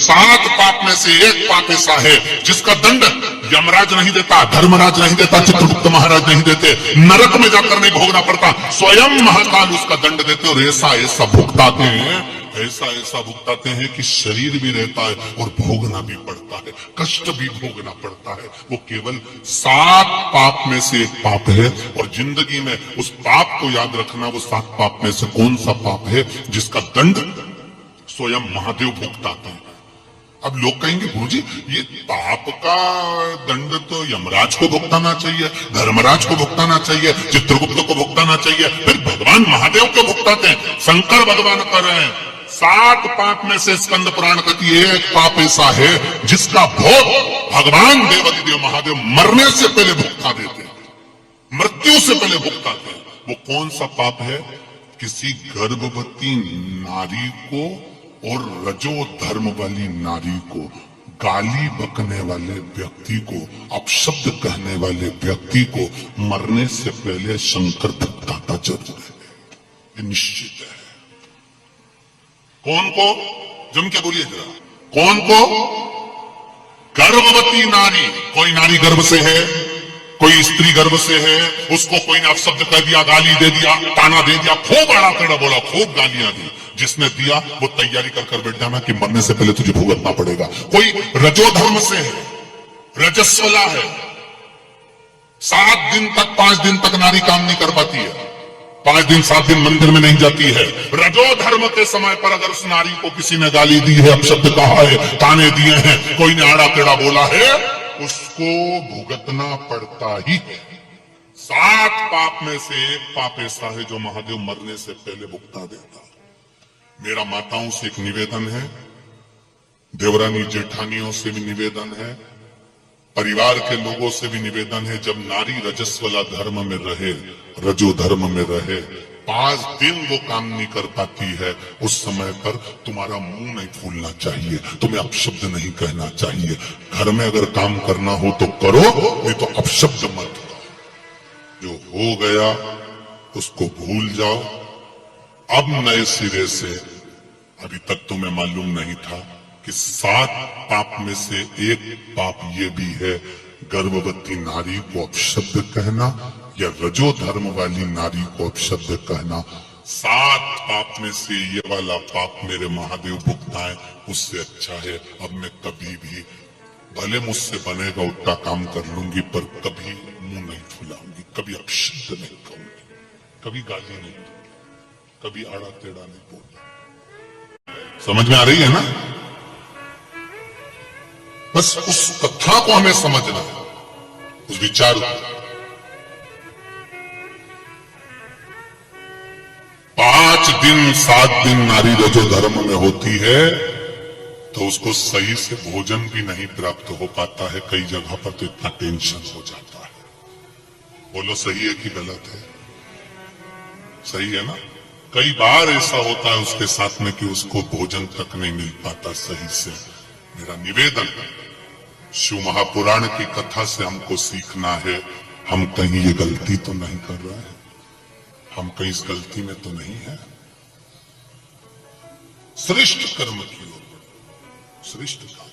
7 पाप में से एक पाप ऐसा है जिसका दंड यमराज नहीं देता, धर्मराज नहीं देता, चित्रगुप्त महाराज नहीं देते, नरक में जाकर नहीं भोगना पड़ता, स्वयं महाकाल उसका दंड देते और ऐसा ऐसा भुगताते हैं, ऐसा ऐसा भुगताते हैं कि शरीर भी रहता है और भोगना भी पड़ता है, कष्ट भी भोगना पड़ता है। वो केवल 7 पाप में से एक पाप है और जिंदगी में उस पाप को याद रखना, वो 7 पाप में से कौन सा पाप है जिसका दंड स्वयं महादेव भुगताते हैं। अब लोग कहेंगे गुरुजी ये पाप का दंड तो यमराज को भुगताना चाहिए, धर्मराज को भुगताना चाहिए, चित्रगुप्त को भुगताना चाहिए, फिर भगवान महादेव को भुगताते हैं। शंकर भगवान कर रहे हैं 7 पाप में से स्कंद पुराण कहती है एक पाप ऐसा है जिसका भोग भगवान देवाधिदेव महादेव मरने से पहले भुगता देते हैं, मृत्यु से पहले भुगताते हैं। वो कौन सा पाप है? किसी गर्भवती नारी को और रजो धर्म वाली नारी को, गाली बकने वाले व्यक्ति को, अपशब्द कहने वाले व्यक्ति को मरने से पहले शंकर भुगताता जरूर है, ये निश्चित है। कौन को? जम के बोलिए जरा, कौन को? गर्भवती नारी। कोई नारी गर्भ से है, कोई स्त्री गर्भ से है, उसको कोई ने अपशब्द कह दिया, गाली दे दिया, ताना दे दिया, खूब आड़ा टेढ़ा बोला, खूब गालियां दी, जिसने दिया वो तैयारी कर बैठ जाना कि मरने से पहले तुझे भुगतना पड़ेगा। कोई रजोधर्म से है, रजस्वला है, 7 दिन तक 5 दिन तक नारी काम नहीं कर पाती है, 5 दिन 7 दिन मंदिर में नहीं जाती है। रजोधर्म के समय पर अगर उस नारी को किसी ने गाली दी है, अपशब्द कहा है, ताने दिए हैं, कोई ने आड़ा टेढ़ा बोला है, उसको भुगतना पड़ता ही है। 7 पाप में से एक पाप ऐसा है जो महादेव मरने से पहले भुगता देता। मेरा माताओं से एक निवेदन है, देवरानी जेठानियों से भी निवेदन है, परिवार के लोगों से भी निवेदन है, जब नारी रजस्वला धर्म में रहे, रजो धर्म में रहे, 5 दिन वो काम नहीं कर पाती है, उस समय पर तुम्हारा मुंह नहीं फूलना चाहिए, तुम्हें अपशब्द नहीं कहना चाहिए। घर में अगर काम करना हो तो करो, नहीं तो अपशब्द मत करो। जो हो गया उसको भूल जाओ। अब नए सिरे से, अभी तक तुम्हें मालूम नहीं था कि 7 पाप में से एक पाप ये भी है, गर्भवती नारी को अपशब्द कहना या रजो धर्म वाली नारी को अपशब्द कहना। 7 पाप में से ये वाला पाप मेरे महादेव भुगताएं, उससे अच्छा है अब मैं कभी भी, भले मुझसे बनेगा उतना काम कर लूंगी, पर कभी मुंह नहीं फुलाऊंगी, कभी अपशब्द नहीं कहूंगी, कभी गाली नहीं दूंगी, कभी आड़ा टेढ़ा नहीं बोलूंगी। समझ में आ रही है ना? बस उस कथा को हमें समझना है, उस विचार को। 5 दिन 7 दिन नारी रजो धर्म में होती है तो उसको सही से भोजन भी नहीं प्राप्त हो पाता है। कई जगह पर तो इतना टेंशन हो जाता है। बोलो सही है कि गलत है? सही है ना? कई बार ऐसा होता है उसके साथ में कि उसको भोजन तक नहीं मिल पाता सही से। मेरा निवेदन है, शिव महापुराण की कथा से हमको सीखना है, हम कहीं ये गलती तो नहीं कर रहे हैं, हम कहीं इस गलती में तो नहीं है। श्रेष्ठ कर्म की ओर, श्रेष्ठ काम।